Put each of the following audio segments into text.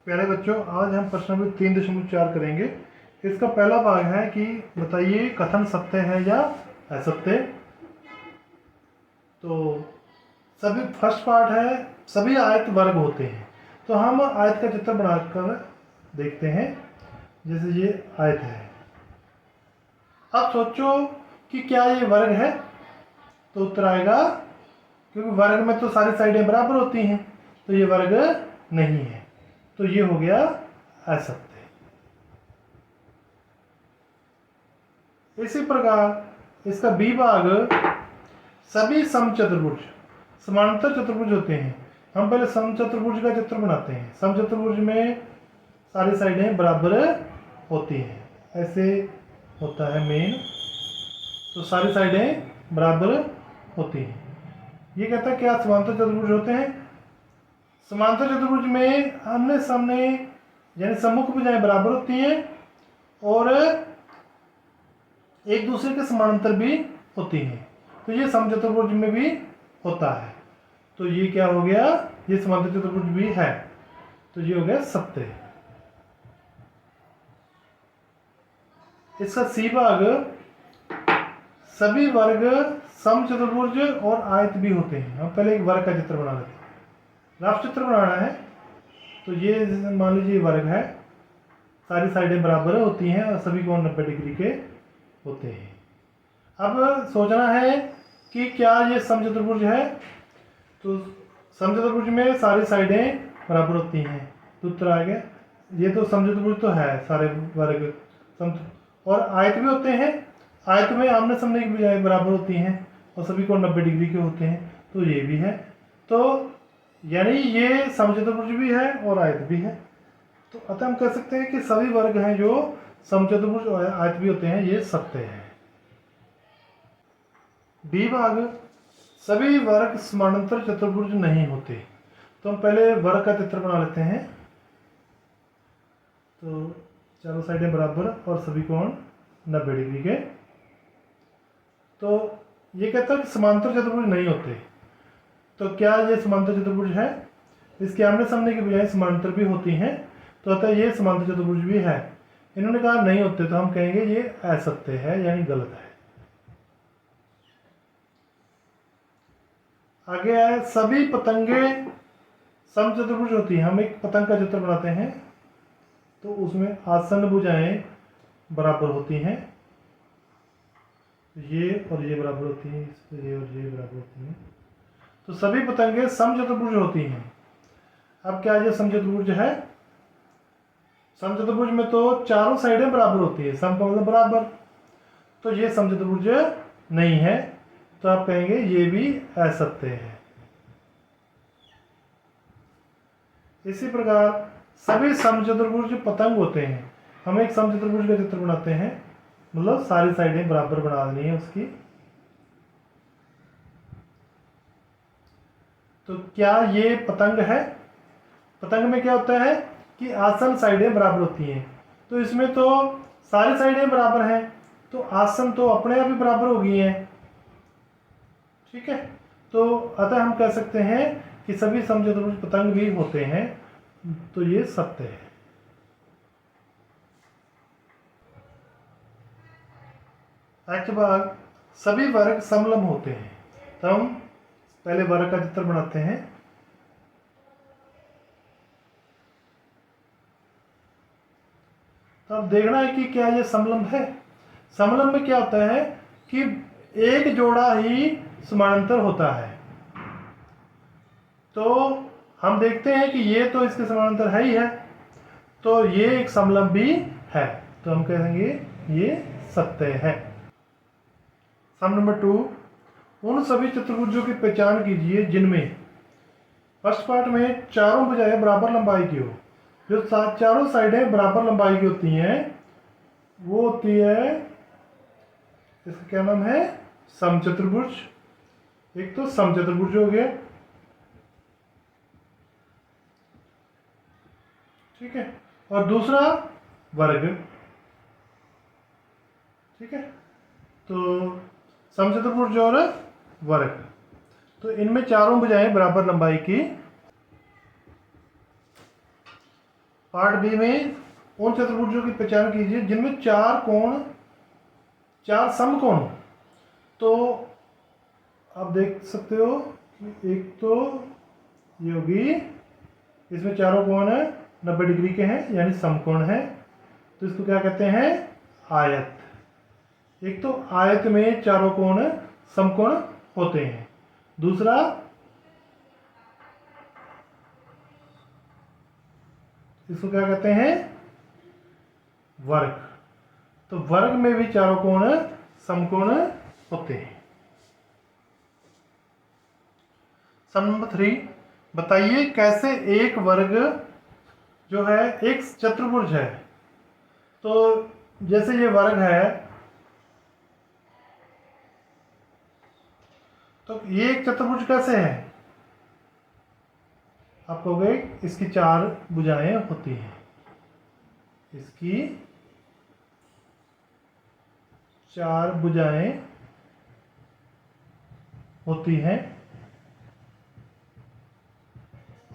प्यारे बच्चों, आज हम प्रश्न नंबर 3.4 करेंगे। इसका पहला भाग है कि बताइए कथन सत्य है या असत्य। तो सभी फर्स्ट पार्ट है, सभी आयत वर्ग होते हैं। तो हम आयत का चित्र बनाकर देखते हैं। जैसे ये आयत है। अब सोचो कि क्या ये वर्ग है, तो उत्तर आएगा, क्योंकि वर्ग में तो सारी साइडें बराबर होती हैं, तो ये वर्ग नहीं है। तो ये हो गया असत्य। इसी प्रकार इसका बी भाग, सभी समचतुर्भुज समांतर चतुर्भुज होते हैं। हम पहले समचतुर्भुज का चित्र बनाते हैं। समचतुर्भुज में सारी साइडें बराबर होती हैं, ऐसे होता है मेन। तो सारी साइडें बराबर होती हैं। ये कहता है क्या समांतर चतुर्भुज होते हैं। समांतर चतुर्भुज में आमने सामने यानी सम्मुख भुजाएं बराबर होती हैं और एक दूसरे के समानांतर भी होती हैं। तो ये समचतुर्भुज में भी होता है। तो ये क्या हो गया, ये समांतर चतुर्भुज भी है। तो ये हो गया सत्य। इसका सी भाग, सभी वर्ग समचतुर्भुज और आयत भी होते हैं। हम पहले एक वर्ग का चित्र बना लेते हैं। रफ चित्र बनाना है। तो ये मान लीजिए वर्ग है, सारी साइडें बराबर होती हैं और सभी कोण 90 डिग्री के होते हैं। अब सोचना है कि क्या ये समचतुर्भुज है। तो समचतुर्भुज में सारी साइडें बराबर होती हैं, तो उत्तर आ गया। ये तो समचतुर्भुज तो है, सारे वर्ग और आयत भी होते हैं। आयत में आमने सामने की भुजाएं बराबर होती हैं और सभी कोण 90 डिग्री के होते हैं, तो ये भी है। तो यानी ये समचतुर्भुज भी है और आयत भी है। तो अतः हम कह सकते हैं कि सभी वर्ग हैं जो समचतुर्भुज और आयत भी होते हैं, ये सत्य है। डी भाग, सभी वर्ग समानांतर चतुर्भुज नहीं होते। तो हम पहले वर्ग का चित्र बना लेते हैं। तो चारों साइडें बराबर और सभी कोण 90 डिग्री के। तो ये कहता है कि समांतर चतुर्भुज नहीं होते। तो क्या ये समांतर चतुर्भुज है। इसके आमने सामने की बजाय समांतर भी होती हैं, तो अतः ये समांतर चतुर्भुज भी है। इन्होंने कहा नहीं होते, तो हम कहेंगे ये असत्य है, यानी गलत है। आगे है, सभी पतंगे समचतुर्भुज होती हैं। हम एक पतंग का चित्र बनाते हैं, तो उसमें आसन्न भुजाएं बराबर होती हैं। ये और ये बराबर होती हैं, ये और ये बराबर होती हैं। तो सभी पतंगे समचतुर्भुज होती हैं। अब क्या ये समचतुर्भुज है। समचतुर्भुज में तो चारों साइडें बराबर होती है, सम का मतलब बराबर। तो ये समचतुर्भुज नहीं है, तो आप कहेंगे ये भी असत्य है। इसी प्रकार सभी समचतुर्भुज पतंग होते हैं। हम एक समचतुर्भुज का चित्र बनाते हैं, मतलब सारी साइडें बराबर बना देनी है उसकी। तो क्या ये पतंग है। पतंग में क्या होता है कि आसन साइडें बराबर होती हैं। तो इसमें तो सारी साइडें बराबर हैं, तो आसन तो अपने आप ही बराबर हो गई हैं। ठीक है। तो अतः हम कह सकते हैं कि सभी समचतुर्भुज पतंग भी होते हैं। तो ये सत्य है। एच भाग, सभी वर्ग समलंब होते हैं। तो हम पहले वर्ग का चित्र बनाते हैं। तो अब देखना है कि क्या ये समलंब है। समलंब में क्या होता है कि एक जोड़ा ही समानांतर होता है। तो हम देखते हैं कि ये तो इसके समानांतर है ही है, तो ये एक समलंब भी है। तो हम कहेंगे ये सत्य है। सम नंबर 2, उन सभी चतुर्भुजों की पहचान कीजिए जिनमें फर्स्ट पार्ट में चारों भुजाएं बराबर लंबाई की हो। जो चारों साइडें बराबर लंबाई की होती हैं वो होती है, इसका क्या नाम है, समचतुर्भुज। एक तो समचतुर्भुज हो गया, ठीक है, और दूसरा वर्ग। ठीक है। तो समचतुर्भुज और वर्ग। तो इनमें चारों भुजाएं बराबर लंबाई की। पार्ट बी में उन चतुर्भुजों की पहचान कीजिए जिनमें चार समकोण। तो आप देख सकते हो कि एक तो ये होगी, इसमें चारों कोण 90 डिग्री के हैं यानी समकोण है, तो इसको क्या कहते हैं, आयत। एक तो आयत में चारों कोण समकोण होते हैं। दूसरा इसको क्या कहते हैं, वर्ग। तो वर्ग में भी चारों कोण समकोण होते हैं। सम नंबर 3, बताइए कैसे एक वर्ग जो है एक चतुर्भुज है। तो जैसे ये वर्ग है, तो ये एक चतुर्भुज कैसे है, आप कहोगे इसकी 4 भुजाएं होती हैं। इसकी 4 भुजाएं होती हैं,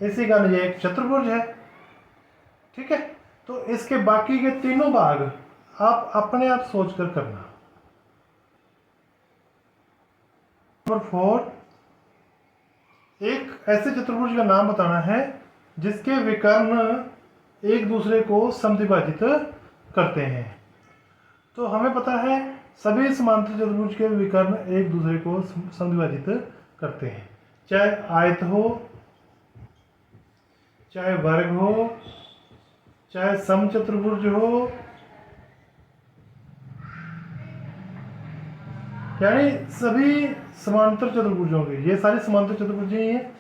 इसी कारण ये एक चतुर्भुज है। ठीक है, तो इसके बाकी के तीनों भाग आप अपने आप सोचकर करना। नंबर 4, एक ऐसे चतुर्भुज का नाम बताना है जिसके विकर्ण एक दूसरे को समद्विभाजित करते हैं। तो हमें पता है सभी समांतर चतुर्भुज के विकर्ण एक दूसरे को समद्विभाजित करते हैं, चाहे आयत हो, चाहे वर्ग हो, चाहे समचतुर्भुज हो, यानी सभी समांतर चतुर्भुज होंगे। ये सारी समांतर चतुर्भुज ही हैं।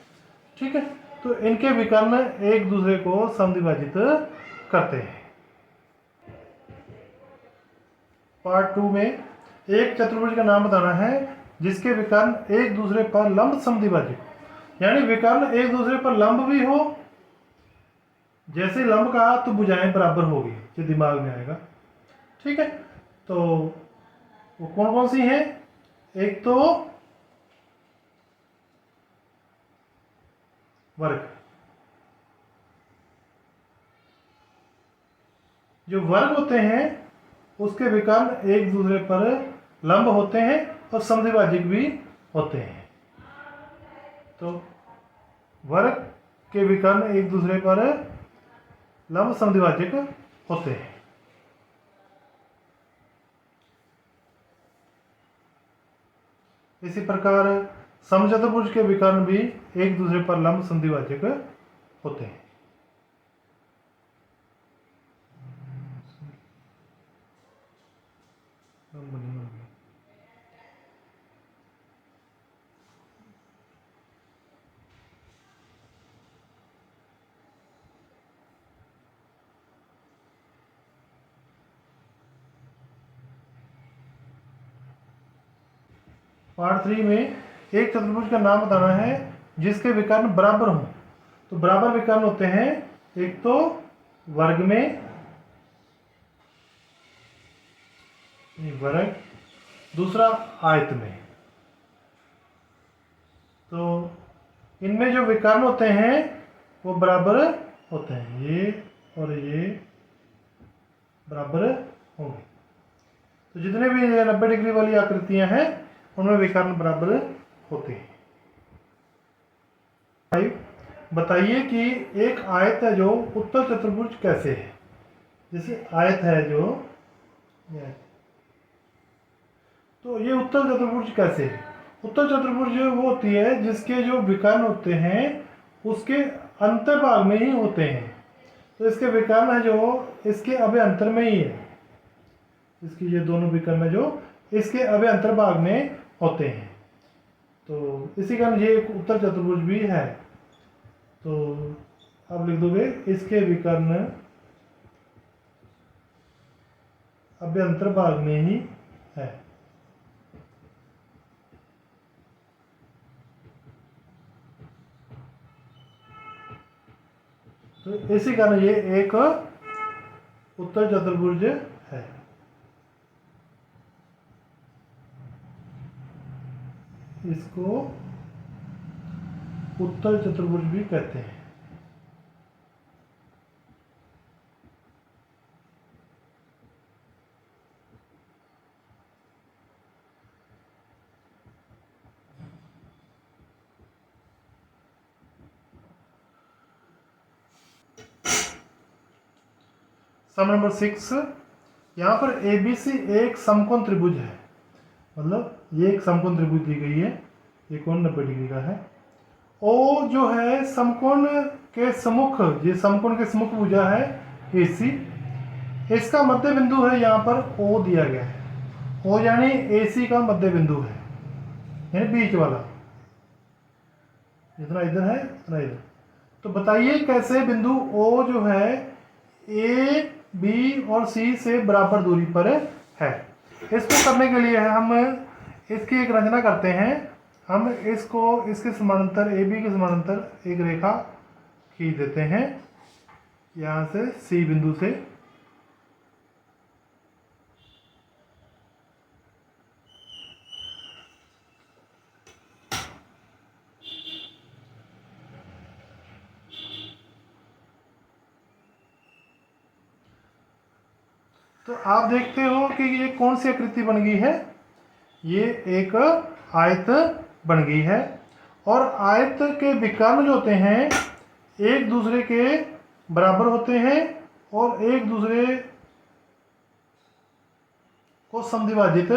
ठीक है, तो इनके विकर्ण एक दूसरे को समद्विभाजित करते हैं। पार्ट 2 में एक चतुर्भुज का नाम बताना है जिसके विकर्ण एक दूसरे पर लंब समद्विभाजित, यानी विकर्ण एक दूसरे पर लंब भी हो। जैसे लंब कहा तो भुजाएं बराबर होगी, ये दिमाग में आएगा। ठीक है, तो वो कौन कौन सी हैं, एक तो वर्ग। जो वर्ग होते हैं उसके विकर्ण एक दूसरे पर लंब होते हैं और समद्विभाजक भी होते हैं। तो वर्ग के विकर्ण एक दूसरे पर लंब समद्विभाजक होते हैं। इसी प्रकार समचतुर्भुज के विकर्ण भी एक दूसरे पर लंब समद्विभाजक होते हैं। पार्ट 3 में एक चतुर्भुज का नाम बताना है जिसके विकर्ण बराबर हों। तो बराबर विकर्ण होते हैं एक तो वर्ग में, वर्ग, दूसरा आयत में। तो इनमें जो विकर्ण होते हैं वो बराबर होते हैं, ये और ये बराबर होंगे। तो जितने भी 90 डिग्री वाली आकृतियां हैं उनमें विकर्ण बराबर होते हैं। बताइए कि एक आयत है जो उत्तल चतुर्भुज कैसे है। जैसे आयत है जो, तो ये उत्तल चतुर्भुज कैसे है। उत्तल चतुर्भुज वो होती है जिसके जो विकर्ण होते हैं उसके अंतर्भाग में ही होते हैं। तो इसके विकर्ण है जो इसके अभ्यंतर में ही है, इसकी ये दोनों विकर्ण जो इसके अभ्यंतर भाग में होते हैं। तो इसी कारण ये एक उत्तल चतुर्भुज भी है। तो आप लिख दोगे इसके विकर्ण अभ्यंतर भाग में ही है। तो इसी कारण ये एक उत्तल चतुर्भुज है। इसको उत्तल चतुर्भुज भी कहते हैं। सम नंबर 6, यहाँ पर ABC एक समकोण त्रिभुज है, मतलब ये एक समकोण त्रिभुज दी गई है, ये कोण 90 डिग्री का है। O जो है समकोण के सम्मुख, ये समकोण के सम्मुख भुजा है AC, इसका मध्य बिंदु है यहाँ पर O दिया गया है। O यानी AC का मध्य बिंदु है, यानी बीच वाला, जितना इधर है उतना इधर। तो बताइए कैसे बिंदु O जो है A, B और C से बराबर दूरी पर है। इसको करने के लिए हम इसकी एक रचना करते हैं। हम इसको इसके समानांतर AB के समानांतर एक रेखा खींच देते हैं यहाँ से C बिंदु से। तो आप देखते हो कि ये कौन सी आकृति बन गई है, ये एक आयत बन गई है। और आयत के विकर्ण जो होते हैं एक दूसरे के बराबर होते हैं और एक दूसरे को समद्विभाजित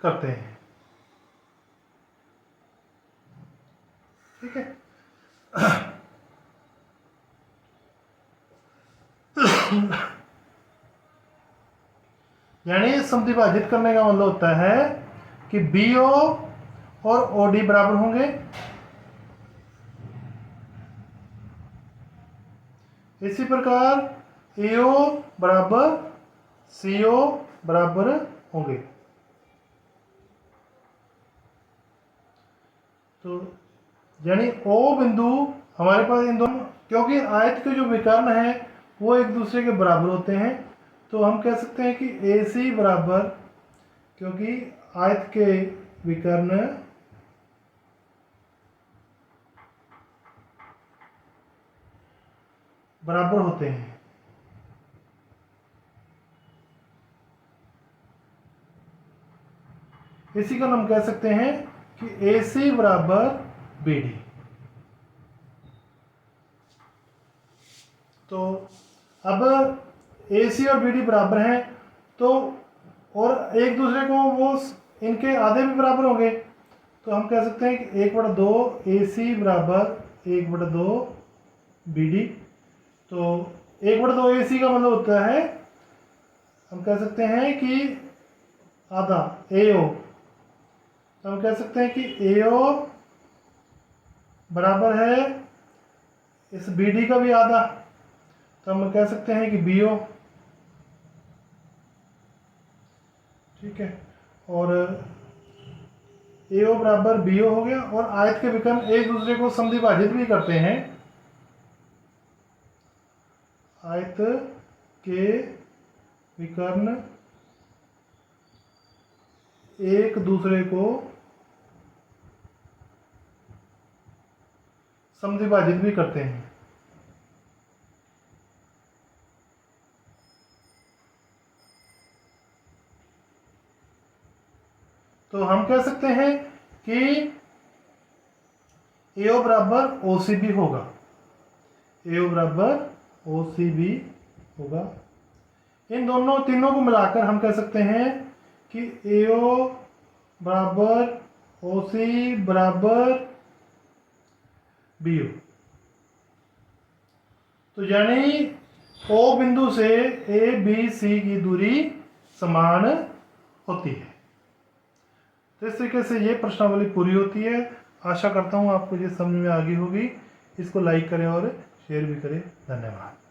करते हैं। ठीक है। यानी समद्विभाजित करने का मतलब होता है कि BO और OD बराबर होंगे, इसी प्रकार AO बराबर CO बराबर होंगे। तो यानी O बिंदु हमारे पास इन दोनों, क्योंकि आयत के जो विकर्ण हैं वो एक दूसरे के बराबर होते हैं, तो हम कह सकते हैं कि AC बराबर, क्योंकि आयत के विकर्ण बराबर होते हैं, इसी को हम कह सकते हैं कि AC बराबर BD। तो अब AC और BD बराबर हैं, तो और एक दूसरे को वो इनके आधे भी बराबर होंगे, तो हम कह सकते हैं कि 1/2 AC बराबर 1/2 BD। तो 1/2 AC का मतलब होता है, हम कह सकते हैं कि आधा AO, तो हम कह सकते हैं कि AO बराबर है इस BD का भी आधा, तो हम कह सकते हैं कि BO। ठीक है। और AO बराबर BO हो गया। और आयत के विकर्ण एक दूसरे को समद्विभाजित भी करते हैं, आयत के विकर्ण एक दूसरे को समद्विभाजित भी करते हैं। तो हम कह सकते हैं कि AO बराबर OCB होगा, AO बराबर OCB होगा। इन दोनों तीनों को मिलाकर हम कह सकते हैं कि AO बराबर OC बराबर BO। तो यानी O बिंदु से ABC की दूरी समान होती है। तो इस तरीके से ये प्रश्नावली पूरी होती है। आशा करता हूँ आपको ये समझ में आ गई होगी। इसको लाइक करें और शेयर भी करें। धन्यवाद।